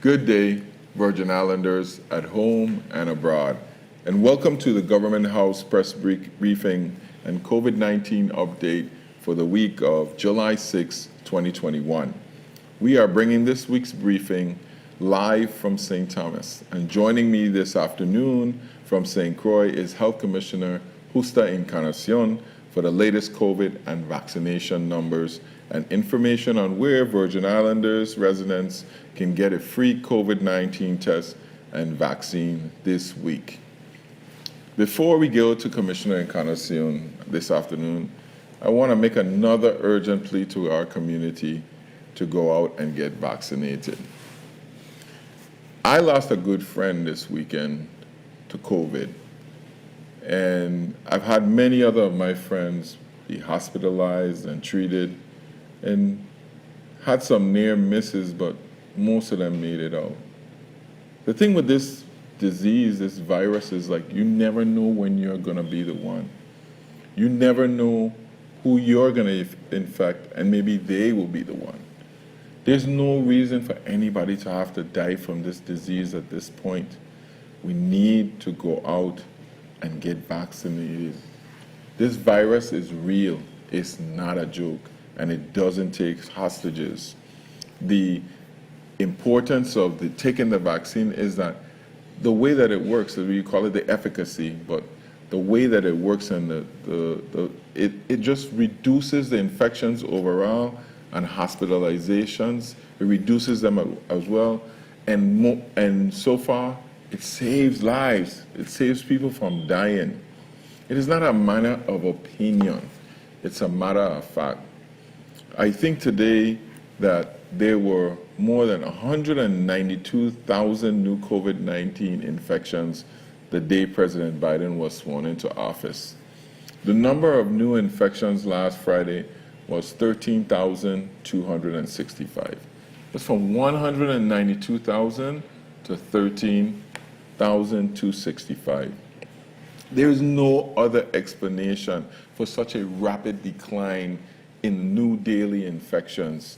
Good day, Virgin Islanders at home and abroad, and welcome to the Government House press briefing and COVID-19 update for the week of July 6, 2021. We are bringing this week's briefing live from St. Thomas, and joining me this afternoon from St. Croix is Health Commissioner Justa Encarnacion for the latest COVID and vaccination numbers and information on where Virgin Islanders residents can get a free COVID-19 test and vaccine this week. Before we go to Commissioner Encarnacion this afternoon, I want to make another urgent plea to our community to go out and get vaccinated. I lost a good friend this weekend to COVID, and I've had many other of my friends be hospitalized and treated and had some near misses, but most of them made it out. The thing with this disease, this virus, is like you never know when you're gonna be the one. You never know who you're gonna infect, and maybe they will be the one. There's no reason for anybody to have to die from this disease at this point. We need to go out and get vaccinated. This virus is real. It's not a joke, and it doesn't take hostages. The importance of taking the vaccine is that the way that it works, we call it the efficacy, but the way that it works and it just reduces the infections overall and hospitalizations. It reduces them as well, and so far it saves lives. It saves people from dying. It is not a matter of opinion. It's a matter of fact. I think today that there were more than 192,000 new COVID-19 infections the day President Biden was sworn into office. The number of new infections last Friday was 13,265. That's from 192,000 to 13,265. There is no other explanation for such a rapid decline in new daily infections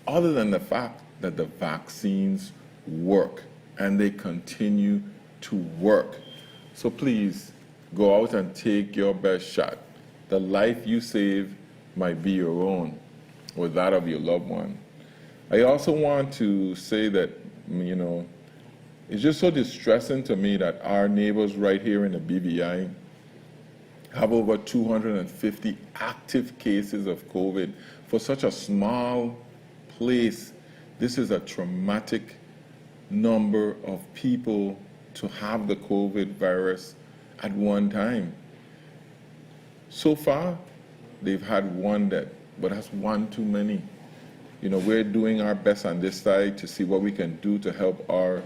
other than the fact that the vaccines work and they continue to work. So please go out and take your best shot. The life you save might be your own or that of your loved one. I also want to say that, it's just so distressing to me that our neighbors right here in the BVI have over 250 active cases of COVID for such a small place. This is a traumatic number of people to have the COVID virus at one time. So far, they've had one death, but that's one too many. We're doing our best on this side to see what we can do to help our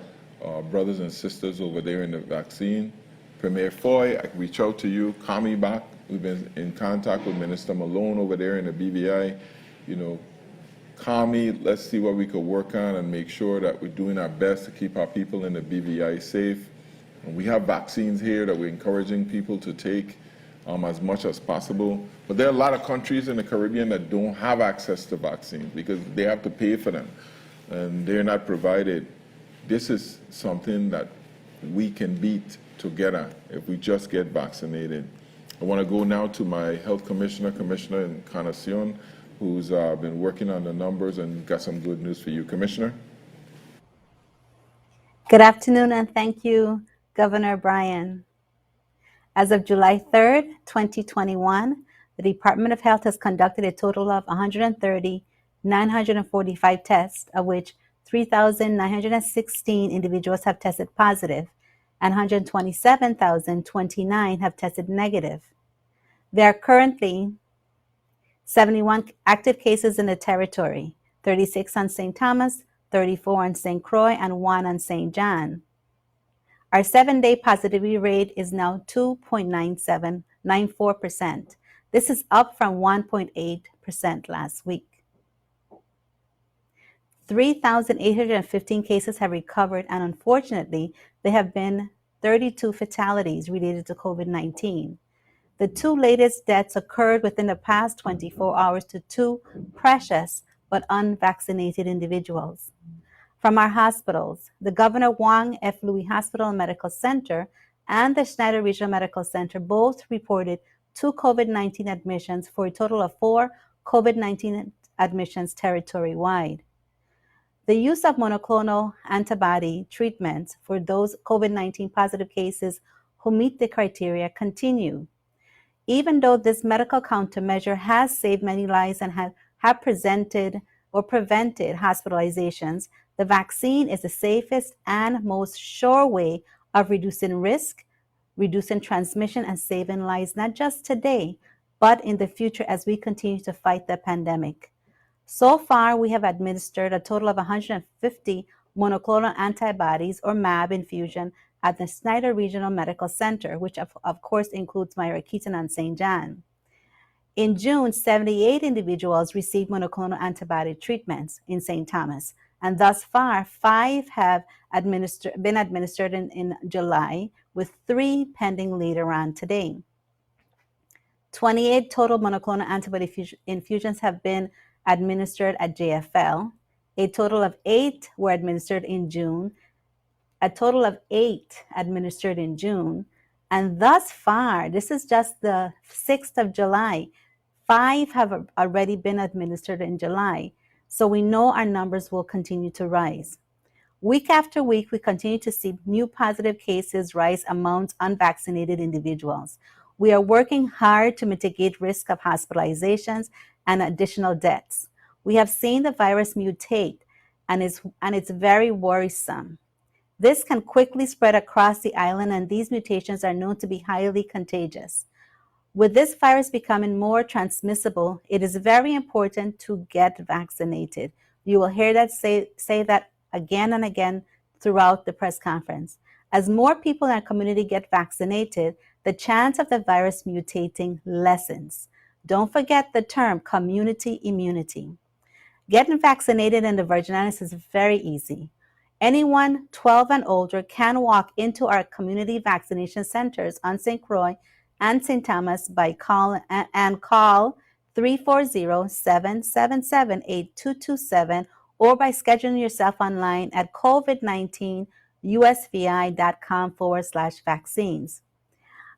brothers and sisters over there in the vaccine. Premier Foy, I reach out to you, call me back. We've been in contact with Minister Malone over there in the BVI. Call me, let's see what we could work on and make sure that we're doing our best to keep our people in the BVI safe. And we have vaccines here that we're encouraging people to take as much as possible. But there are a lot of countries in the Caribbean that don't have access to vaccines because they have to pay for them and they're not provided. This is something that we can beat together if we just get vaccinated. I want to go now to my Health Commissioner, Commissioner Encarnacion, who's been working on the numbers and got some good news for you. Commissioner? Good afternoon, and thank you, Governor Bryan. As of July 3rd, 2021, the Department of Health has conducted a total of 130,945 tests, of which 3,916 individuals have tested positive and 127,029 have tested negative. There are currently 71 active cases in the territory, 36 on St. Thomas, 34 on St. Croix, and 1 on St. John. Our 7-day positivity rate is now 2.94%. This is up from 1.8% last week. 3,815 cases have recovered, and unfortunately, there have been 32 fatalities related to COVID-19. The 2 latest deaths occurred within the past 24 hours to 2 precious but unvaccinated individuals. From our hospitals, the Governor Wang F. Louis Hospital and Medical Center and the Schneider Regional Medical Center both reported 2 COVID-19 admissions for a total of 4 COVID-19 admissions territory-wide. The use of monoclonal antibody treatments for those COVID-19 positive cases who meet the criteria continue. Even though this medical countermeasure has saved many lives and have prevented hospitalizations, the vaccine is the safest and most sure way of reducing risk, reducing transmission, and saving lives, not just today, but in the future as we continue to fight the pandemic. So far, we have administered a total of 150 monoclonal antibodies or MAB infusion at the Schneider Regional Medical Center, which of course includes Myra Keaton and St. John. In June, 78 individuals received monoclonal antibody treatments in St. Thomas, and thus far, 5 have been administered in July, with 3 pending later on today. 28 total monoclonal antibody infusions have been administered at JFL. A total of 8 were administered in June. A total of 8 administered in June. And thus far, this is just the 6th of July, 5 have already been administered in July. So we know our numbers will continue to rise. Week after week, we continue to see new positive cases rise among unvaccinated individuals. We are working hard to mitigate risk of hospitalizations and additional deaths. We have seen the virus mutate, and it's very worrisome. This can quickly spread across the island, and these mutations are known to be highly contagious. With this virus becoming more transmissible, it is very important to get vaccinated. You will hear that say that again and again throughout the press conference. As more people in our community get vaccinated, the chance of the virus mutating lessens. Don't forget the term community immunity. Getting vaccinated in the Virgin Islands is very easy. Anyone 12 and older can walk into our community vaccination centers on St. Croix and St. Thomas by call 340-777-8227 or by scheduling yourself online at covid19usvi.com/vaccines.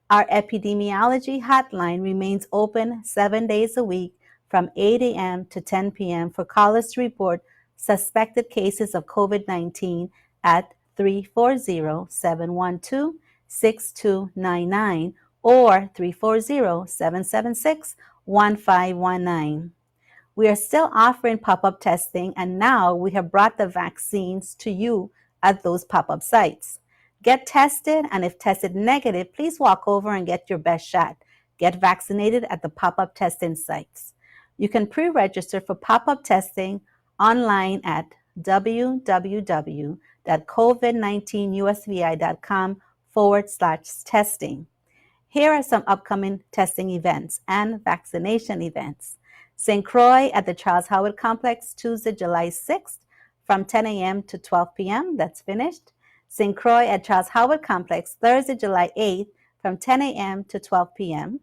Our epidemiology hotline remains open 7 days a week from 8 a.m. to 10 p.m. for callers to report suspected cases of COVID-19 at 340-712-6299 or 340-776-1519. We are still offering pop-up testing, and now we have brought the vaccines to you at those pop-up sites. Get tested, and if tested negative, please walk over and get your best shot. Get vaccinated at the pop-up testing sites. You can pre-register for pop-up testing online at www.covid19usvi.com/testing. Here are some upcoming testing events and vaccination events. St. Croix at the Charles Howard Complex, Tuesday, July 6th from 10 a.m. to 12 p.m. That's finished. St. Croix at Charles Howard Complex, Thursday, July 8th from 10 a.m. to 12 p.m.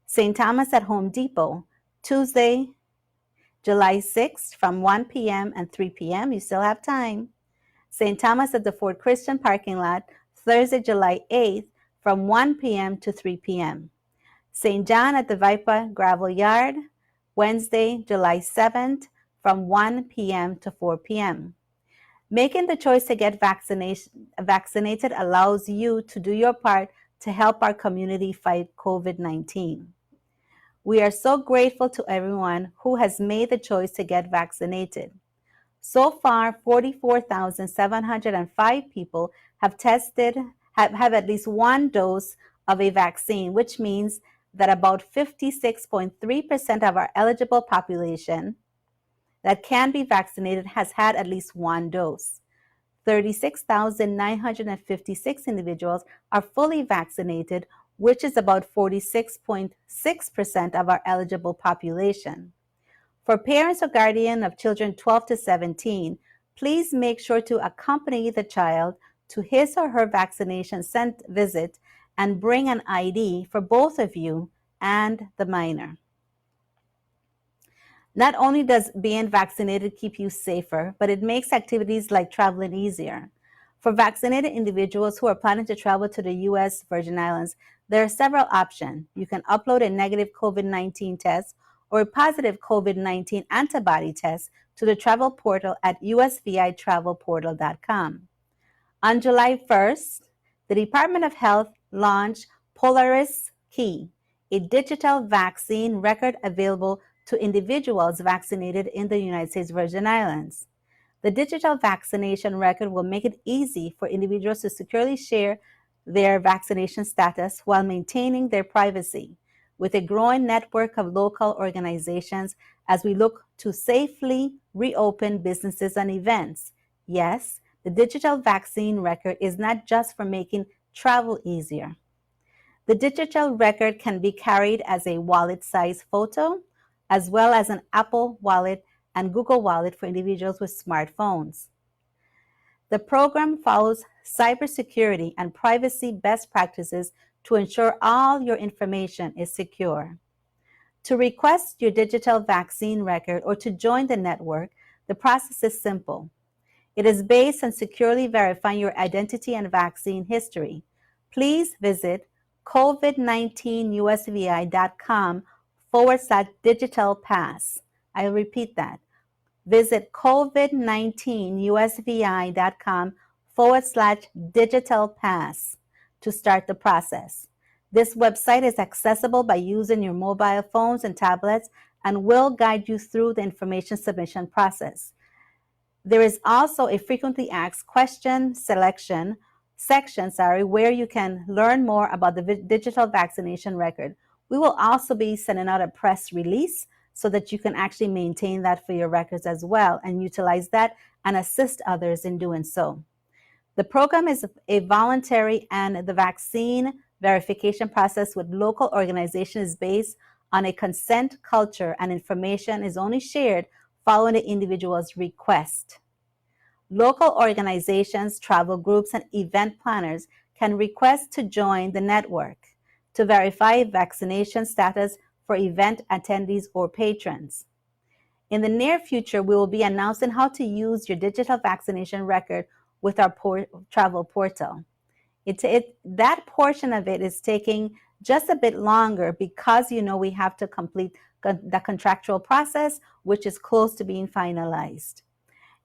St. Thomas at Home Depot, Tuesday, July 6th from 1 p.m. and 3 p.m. You still have time. St. Thomas at the Fort Christian parking lot, Thursday, July 8th from 1 p.m. to 3 p.m. St. John at the Vipa Gravel Yard, Wednesday, July 7th from 1 p.m. to 4 p.m. Making the choice to get vaccinated allows you to do your part to help our community fight COVID-19. We are so grateful to everyone who has made the choice to get vaccinated. So far, 44,705 people have at least one dose of a vaccine, which means that about 56.3% of our eligible population that can be vaccinated has had at least one dose. 36,956 individuals are fully vaccinated, which is about 46.6% of our eligible population. For parents or guardian of children 12 to 17, please make sure to accompany the child to his or her vaccination visit and bring an ID for both of you and the minor. Not only does being vaccinated keep you safer, but it makes activities like traveling easier. For vaccinated individuals who are planning to travel to the U.S. Virgin Islands, there are several options. You can upload a negative COVID-19 test or a positive COVID-19 antibody test to the travel portal at usvitravelportal.com. On July 1st, the Department of Health launched Polaris Key, a digital vaccine record available to individuals vaccinated in the United States Virgin Islands. The digital vaccination record will make it easy for individuals to securely share their vaccination status while maintaining their privacy. With a growing network of local organizations as we look to safely reopen businesses and events. Yes, the digital vaccine record is not just for making travel easier. The digital record can be carried as a wallet-sized photo, as well as an Apple Wallet and Google Wallet for individuals with smartphones. The program follows cybersecurity and privacy best practices to ensure all your information is secure. To request your digital vaccine record or to join the network, the process is simple. It is based on securely verifying your identity and vaccine history. Please visit covid19usvi.com/digital pass. I'll repeat that. Visit covid19usvi.com/digital pass to start the process. This website is accessible by using your mobile phones and tablets and will guide you through the information submission process. There is also a frequently asked question section, where you can learn more about the digital vaccination record. We will also be sending out a press release so that you can actually maintain that for your records as well and utilize that and assist others in doing so. The program is a voluntary, and the vaccine verification process with local organizations is based on a consent culture, and information is only shared following the individual's request. Local organizations, travel groups, and event planners can request to join the network to verify vaccination status for event attendees or patrons. In the near future, we will be announcing how to use your digital vaccination record with our travel portal. That portion of it is taking just a bit longer because we have to complete the contractual process, which is close to being finalized.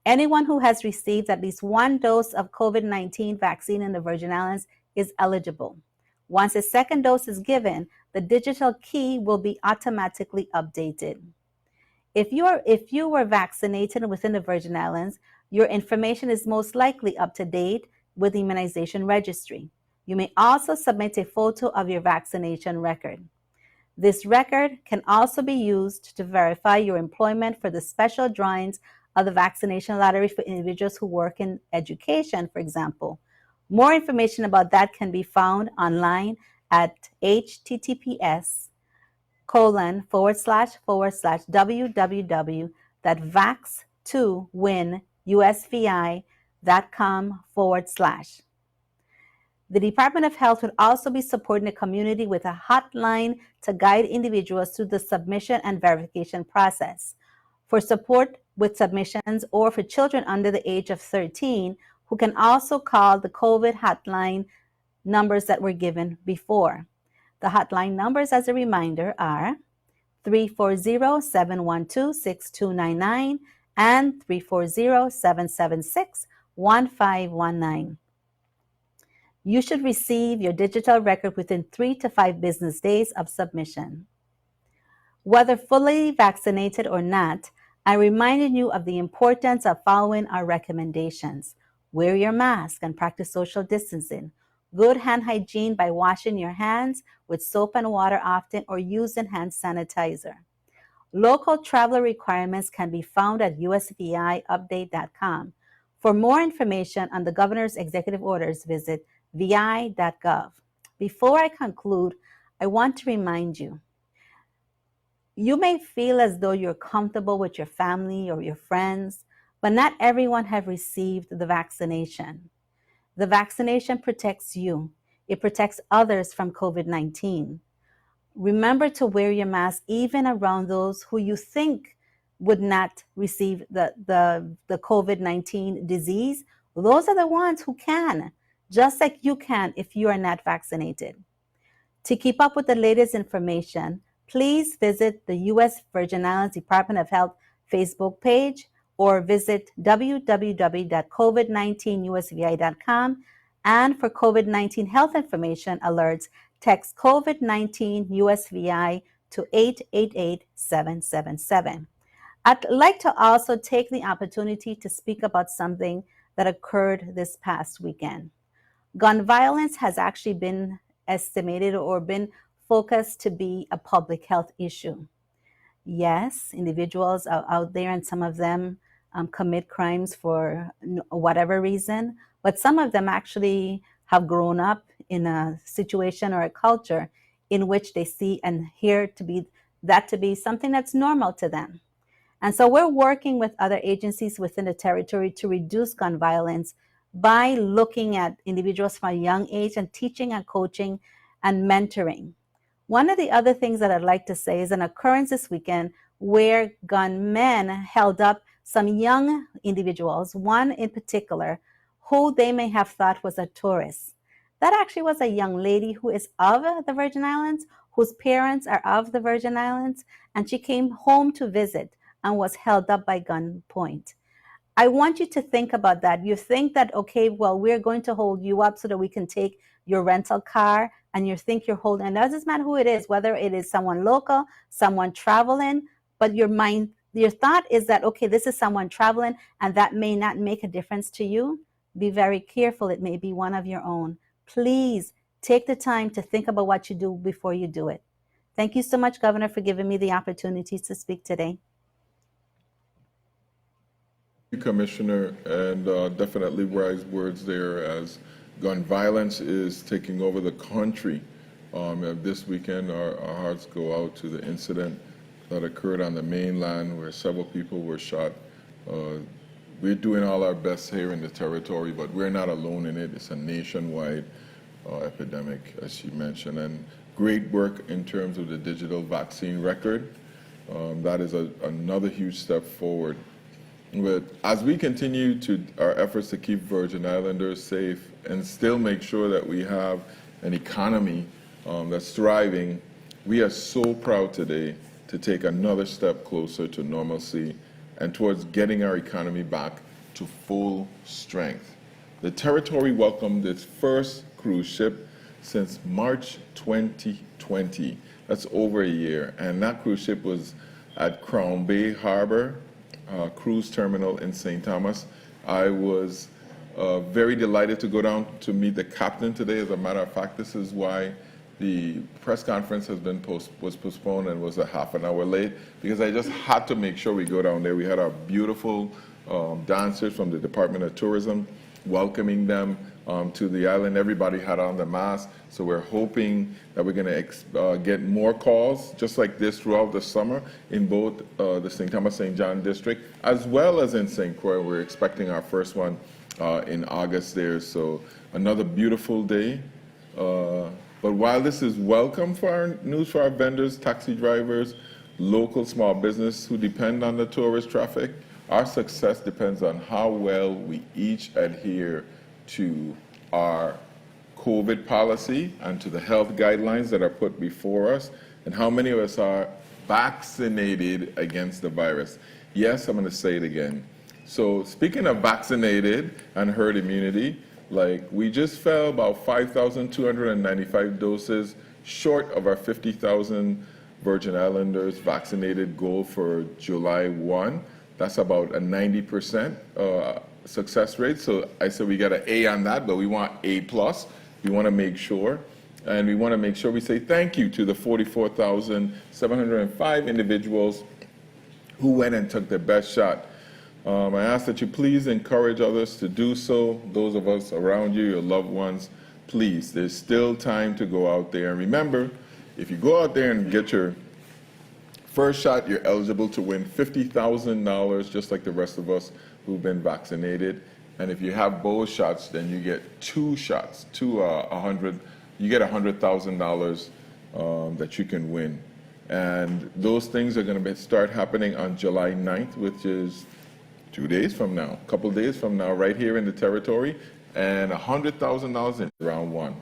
Anyone who has received at least one dose of COVID-19 vaccine in the Virgin Islands is eligible. Once a second dose is given, the digital key will be automatically updated. If you were vaccinated within the Virgin Islands, your information is most likely up to date with the immunization registry. You may also submit a photo of your vaccination record. This record can also be used to verify your employment for the special drawings of the vaccination lottery for individuals who work in education, for example. More information about that can be found online at https://www.vax2winusvi.com/. The Department of Health would also be supporting the community with a hotline to guide individuals through the submission and verification process. For support with submissions or for children under the age of 13, who can also call the COVID hotline numbers that were given before. The hotline numbers, as a reminder, are 340-712-6299 and 340-776-1519. You should receive your digital record within 3 to 5 business days of submission. Whether fully vaccinated or not, I'm reminding you of the importance of following our recommendations. Wear your mask and practice social distancing. Good hand hygiene by washing your hands with soap and water often or using hand sanitizer. Local traveler requirements can be found at usviupdate.com. For more information on the governor's executive orders, visit vi.gov. Before I conclude, I want to remind you, you may feel as though you're comfortable with your family or your friends, but not everyone have received the vaccination. The vaccination protects you. It protects others from COVID-19. Remember to wear your mask even around those who you think would not receive the COVID-19 disease. Those are the ones who can, just like you can if you are not vaccinated. To keep up with the latest information, please visit the U.S. Virgin Islands Department of Health Facebook page or visit www.covid19usvi.com. And for COVID-19 health information alerts, text COVID-19 USVI to 888-777. I'd like to also take the opportunity to speak about something that occurred this past weekend. Gun violence has actually been estimated or been focused to be a public health issue. Yes, individuals are out there and some of them commit crimes for whatever reason, but some of them actually have grown up in a situation or a culture in which they see and hear to be something that's normal to them. And so we're working with other agencies within the territory to reduce gun violence by looking at individuals from a young age and teaching and coaching and mentoring. One of the other things that I'd like to say is an occurrence this weekend where gunmen held up some young individuals, one in particular, who they may have thought was a tourist. That actually was a young lady who is of the Virgin Islands, whose parents are of the Virgin Islands, and she came home to visit and was held up by gunpoint. I want you to think about that. You think that, okay, well, we're going to hold you up so that we can take your rental car, and you think you're holding, and it doesn't matter who it is, whether it is someone local, someone traveling, but your thought is that, okay, this is someone traveling, and that may not make a difference to you. Be very careful. It may be one of your own. Please take the time to think about what you do before you do it. Thank you so much, Governor, for giving me the opportunity to speak today. Commissioner, and definitely wise words there as gun violence is taking over the country. This weekend, our hearts go out to the incident that occurred on the mainland where several people were shot. We're doing all our best here in the territory, but we're not alone in it. It's a nationwide epidemic, as she mentioned, and great work in terms of the digital vaccine record. That is another huge step forward. But as we continue our efforts to keep Virgin Islanders safe and still make sure that we have an economy that's thriving, we are so proud today to take another step closer to normalcy and towards getting our economy back to full strength. The territory welcomed its first cruise ship since March 2020. That's over a year. And that cruise ship was at Crown Bay Harbor Cruise Terminal in St. Thomas. I was very delighted to go down to meet the captain today. As a matter of fact, this is why the press conference was postponed and was a half an hour late, because I just had to make sure we go down there. We had our beautiful dancers from the Department of Tourism welcoming them to the island. Everybody had on the mask, so we're hoping that we're going to get more calls just like this throughout the summer in both the St. Thomas St. John district as well as in St. Croix. We're expecting our first one in August there, so another beautiful day. But while this is welcome for our news for our vendors, taxi drivers, local small business who depend on the tourist traffic, our success depends on how well we each adhere to our COVID policy and to the health guidelines that are put before us, and how many of us are vaccinated against the virus. Yes, I'm going to say it again. So speaking of vaccinated and herd immunity, we just fell about 5,295 doses short of our 50,000 Virgin Islanders vaccinated goal for July 1. That's about a 90% success rate. So I said we got an A on that, but we want A+. We want to make sure. And we want to make sure we say thank you to the 44,705 individuals who went and took their best shot. I ask that you please encourage others to do so. Those of us around you, your loved ones, please, there's still time to go out there. And remember, if you go out there and get your first shot, you're eligible to win $50,000, just like the rest of us who've been vaccinated. And if you have both shots, then you get two shots, you get $100,000 that you can win. And those things are going to start happening on July 9th, which is 2 days from now, a couple days from now, right here in the territory, and $100,000 in round one.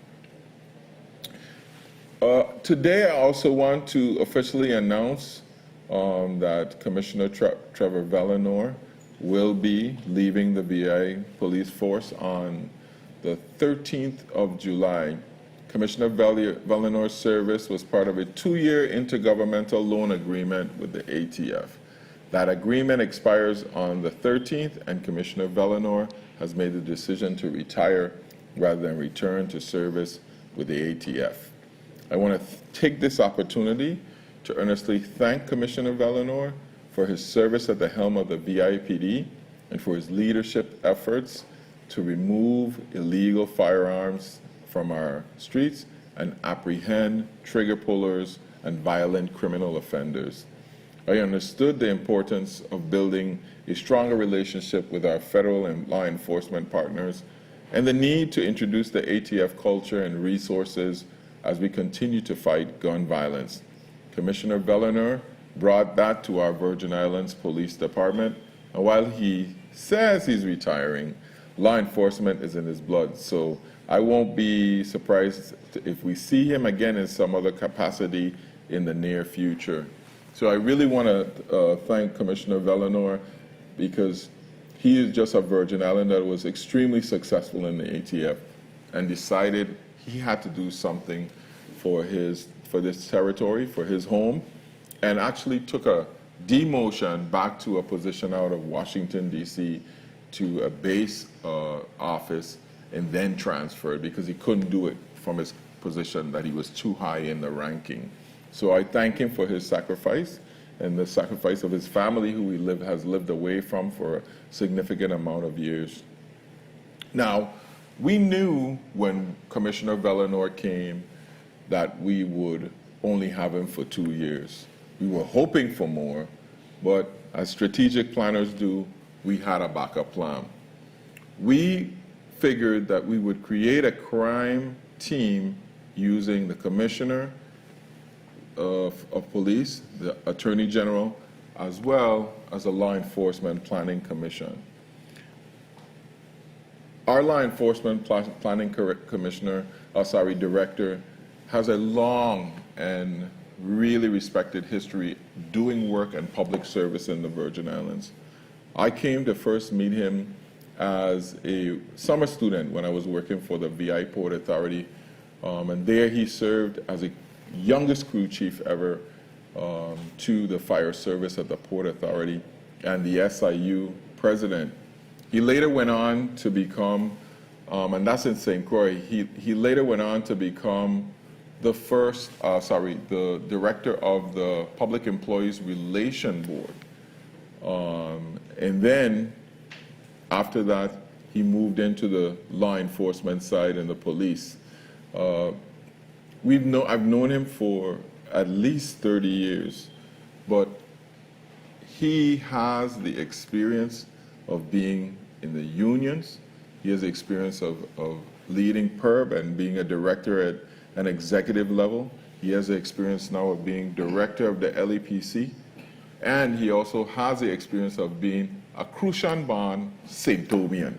Today, I also want to officially announce that Commissioner Trevor Vellenor will be leaving the VA police force on the 13th of July. Commissioner Vellenor's service was part of a 2-year intergovernmental loan agreement with the ATF. That agreement expires on the 13th, and Commissioner Vellenor has made the decision to retire rather than return to service with the ATF. I want to take this opportunity to earnestly thank Commissioner Vellenor for his service at the helm of the VIPD and for his leadership efforts to remove illegal firearms from our streets and apprehend trigger pullers and violent criminal offenders. I understood the importance of building a stronger relationship with our federal and law enforcement partners and the need to introduce the ATF culture and resources as we continue to fight gun violence. Commissioner Vellenor brought that to our Virgin Islands Police Department, and while he says he's retiring, law enforcement is in his blood, so I won't be surprised if we see him again in some other capacity in the near future. So I really want to thank Commissioner Vellenor, because he is just a Virgin Islander that was extremely successful in the ATF and decided he had to do something for this territory, for his home, and actually took a demotion back to a position out of Washington, D.C. to a base office, and then transferred because he couldn't do it from his position that he was too high in the ranking. So I thank him for his sacrifice and the sacrifice of his family, who he has lived away from for a significant amount of years. Now, we knew when Commissioner Vellenor came that we would only have him for 2 years. We were hoping for more, but as strategic planners do, we had a backup plan. We figured that we would create a crime team using the Commissioner of Police, the Attorney General, as well as a Law Enforcement Planning Commission. Our Law Enforcement Planning Director has a long and really respected history doing work and public service in the Virgin Islands. I came to first meet him as a summer student when I was working for the VI Port Authority, and there he served as a youngest crew chief ever to the fire service at the Port Authority and the SIU president. He later went on to become, and that's in St. Croix, he later went on to become the director of the Public Employees Relation Board. And then after that, he moved into the law enforcement side and the police. I've known him for at least 30 years, but he has the experience of being in the unions. He has the experience of leading PERB and being a director at an executive level. He has the experience now of being director of the LEPC, and he also has the experience of being a Crucian Bond St. Tobian.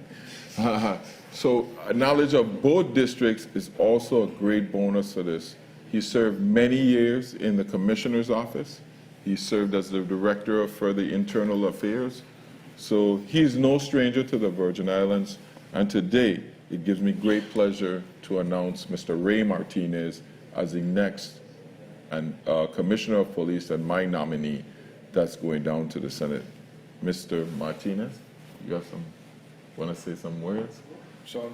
So knowledge of both districts is also a great bonus for this. He served many years in the Commissioner's office. He served as the Director of Further Internal Affairs. So he's no stranger to the Virgin Islands, and today it gives me great pleasure to announce Mr. Ray Martinez as the next Commissioner of Police and my nominee that's going down to the Senate. Mr. Martinez, you want to say some words? Well,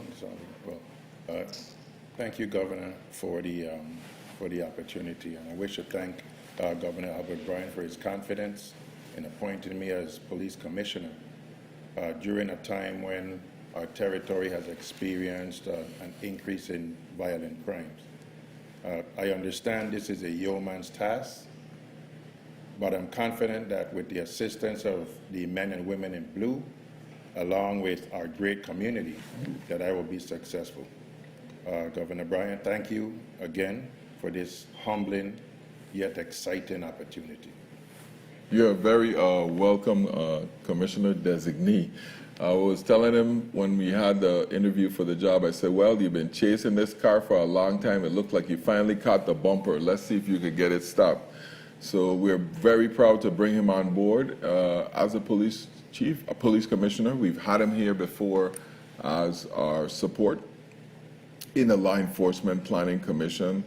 thank you, Governor, for the opportunity, and I wish to thank Governor Albert Bryan for his confidence in appointing me as police commissioner during a time when our territory has experienced an increase in violent crimes. I understand this is a yeoman's task, but I'm confident that with the assistance of the men and women in blue, along with our great community, that I will be successful. Governor Bryan, thank you again for this humbling yet exciting opportunity. You're a very welcome commissioner designee. I was telling him when we had the interview for the job, I said, well, you've been chasing this car for a long time. It looked like you finally caught the bumper. Let's see if you could get it stopped. So we're very proud to bring him on board as a police chief, a police commissioner. We've had him here before as our support in the Law Enforcement Planning Commission.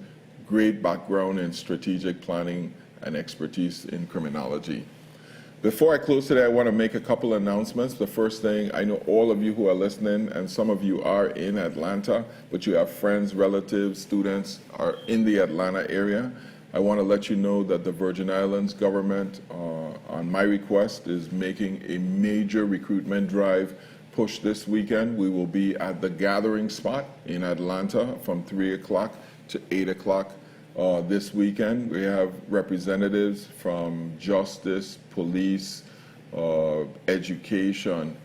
Great background in strategic planning and expertise in criminology. Before I close today, I want to make a couple announcements. The first thing, I know all of you who are listening, and some of you are in Atlanta, but you have friends, relatives, students are in the Atlanta area. I want to let you know that the Virgin Islands government, on my request, is making a major recruitment drive push this weekend. We will be at the gathering spot in Atlanta from 3 o'clock to 8 o'clock. This weekend. We have representatives from justice, police, education,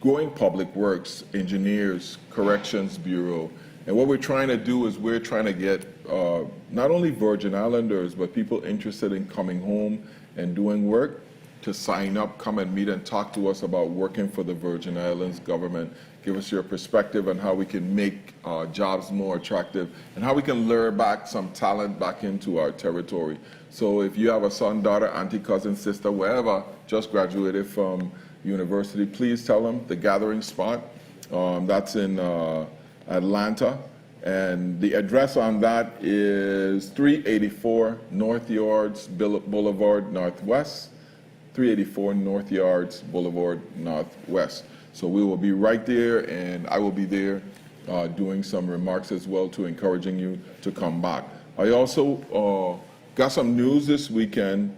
growing public works, engineers, corrections bureau. And what we're trying to do is we're trying to get not only Virgin Islanders, but people interested in coming home and doing work to sign up, come and meet and talk to us about working for the Virgin Islands government. Give us your perspective on how we can make jobs more attractive and how we can lure back some talent back into our territory. So if you have a son, daughter, auntie, cousin, sister, wherever, just graduated from university, please tell them the gathering spot. That's in Atlanta. And the address on that is 384 North Yards Boulevard Northwest. 384 North Yards Boulevard Northwest. So we will be right there, and I will be there doing some remarks as well to encouraging you to come back. I also got some news this weekend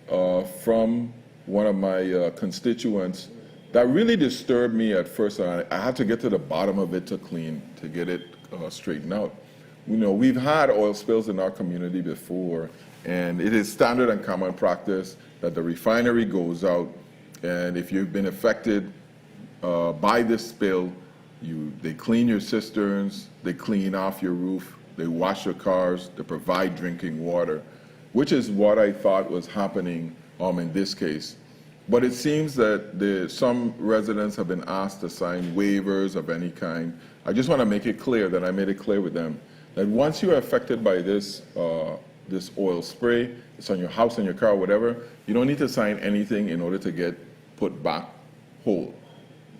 from one of my constituents that really disturbed me at first, and I had to get to the bottom of it to get it straightened out. You know, we've had oil spills in our community before, and it is standard and common practice that the refinery goes out, and if you've been affected by this spill, they clean your cisterns, they clean off your roof, they wash your cars, they provide drinking water, which is what I thought was happening in this case. But it seems that some residents have been asked to sign waivers of any kind. I just want to make it clear that I made it clear with them that once you are affected by this oil spray, it's on your house, on your car, whatever, you don't need to sign anything in order to get put back whole.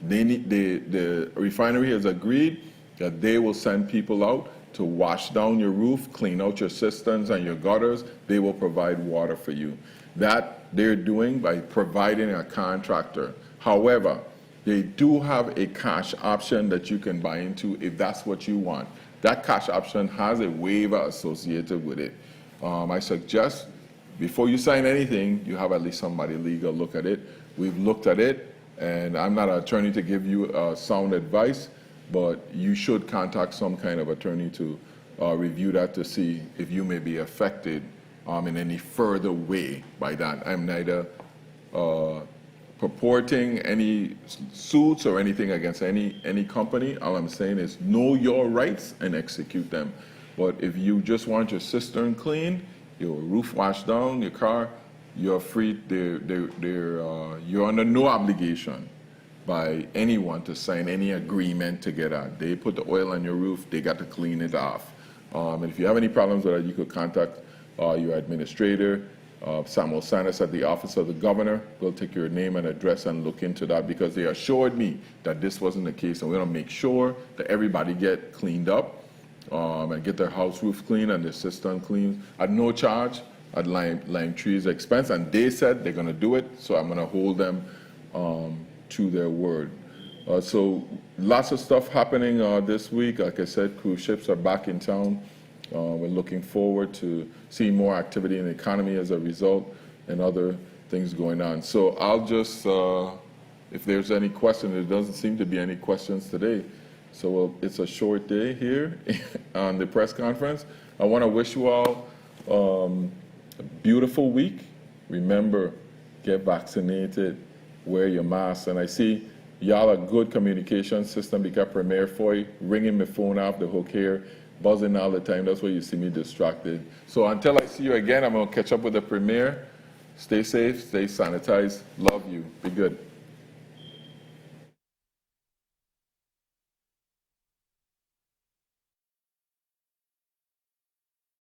The refinery has agreed that they will send people out to wash down your roof, clean out your cisterns and your gutters. They will provide water for you. That they're doing by providing a contractor. However, they do have a cash option that you can buy into if that's what you want. That cash option has a waiver associated with it. I suggest before you sign anything, you have at least somebody legal look at it. We've looked at it, and I'm not an attorney to give you sound advice, but you should contact some kind of attorney to review that to see if you may be affected in any further way by that. I'm neither purporting any suits or anything against any company. All I'm saying is know your rights and execute them. But if you just want your cistern cleaned, your roof washed down, your car, you're free. You're under no obligation by anyone to sign any agreement to get out. They put the oil on your roof, they got to clean it off. And if you have any problems with that, you could contact your administrator, Samuel Sanders at the Office of the Governor. We'll take your name and address and look into that because they assured me that this wasn't the case, and we're gonna make sure that everybody get cleaned up and get their house roof clean and their cistern clean at no charge at Lime Tree's expense. And they said they're gonna do it, so I'm gonna hold them to their word. So lots of stuff happening this week. Like I said, cruise ships are back in town. We're looking forward to seeing more activity in the economy as a result and other things going on. So I'll just, if there's any question, there doesn't seem to be any questions today. So it's a short day here on the press conference. I want to wish you all a beautiful week. Remember, get vaccinated, wear your mask. And I see y'all a good communication system because Premier Foy ringing my phone off the hook here. buzzing all the time. That's why you see me distracted. So until I see you again, I'm going to catch up with the premiere. Stay safe, stay sanitized. Love you. Be good.